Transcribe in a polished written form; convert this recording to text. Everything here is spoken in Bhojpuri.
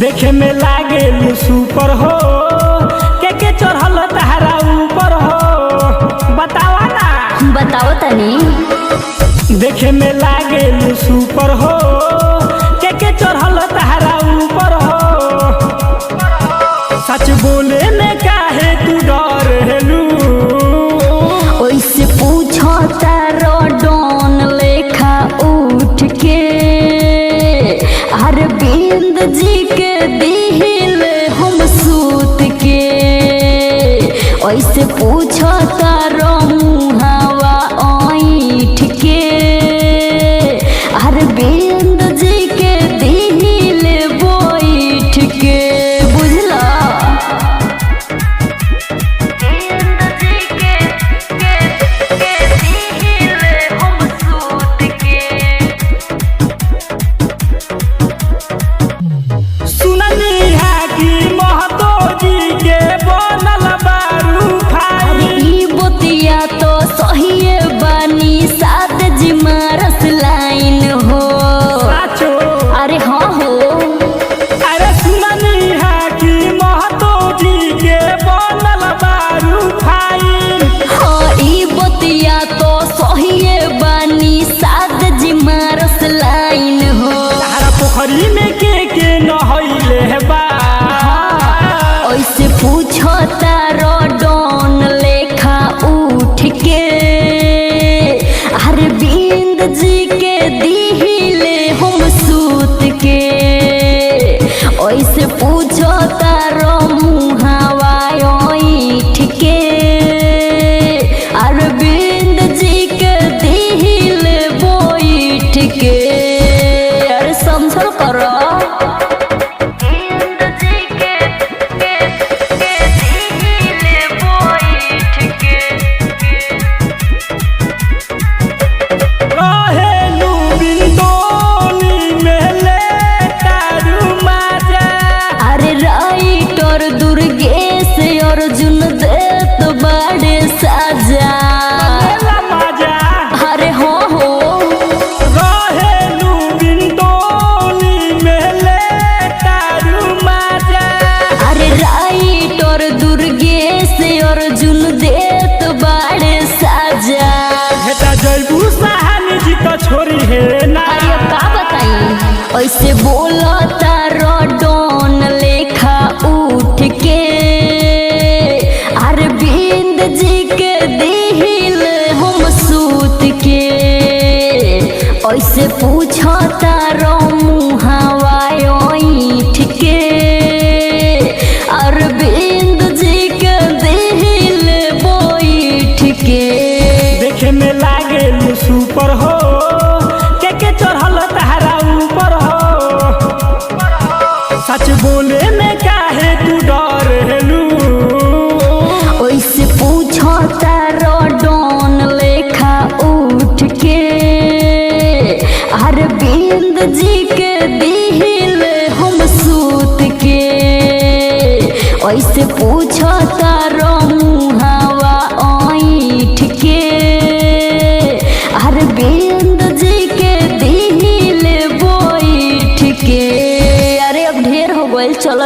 देखे में लागे सुपर हो के चढ़ल तहरा ऊपर हो बतावा ना। बताओ तनी। देखे में लागे सुपर हो के चढ़ल तहरा ऊपर हो। सच बोले में काहे तू डर हेलू। ओइसे पूछो तारो डोन लेखा उठ के अरविंद जी के दिल हम सूत के। ओइसे पूछो तारो मुहावा ऐठ के अरविंद जी के दिल बैठ के। बुझला पोखरी में के नहैले बा। ओइसे पूछो तारो डोन लेखा उठ के अरविंद जी के दिले हम सूत के। ओइसे पूछो तारो मुहावा ऐठ के अरविंद जी के दिले बैठ के। अरे समझल करो। अर्जुन देत बड़े साजा। अरे हो रहेलू बिंदोनी में ले तारू माजा। अरे राइटर दुर्गेश अर्जुन देत बड़े साजा। हेता जयबू सहानी जी तो छोरी है ना। अरे का बताई। ऐसे बोलो तारो डोन लेखा उठ के अरविंद जी के दिल हम सूत के। ऐसे पूछो तारो मुहावा ऐठ के अरविंद जी के दिल बैठ के। देखे में लागे सुपर हो के चढ़ल तहरा ऊपर हो। सच बोले में काहे तू डर हेलू। ओइसे पूछो तारो डोन लेखा उठ के अरविंद जी के दिल हम सूत के। ओइसे पूछो तारो मुहावा ऐठ के अरविंद जी के दिल बैठ के। अरे अब ढेर हो गइल चलो।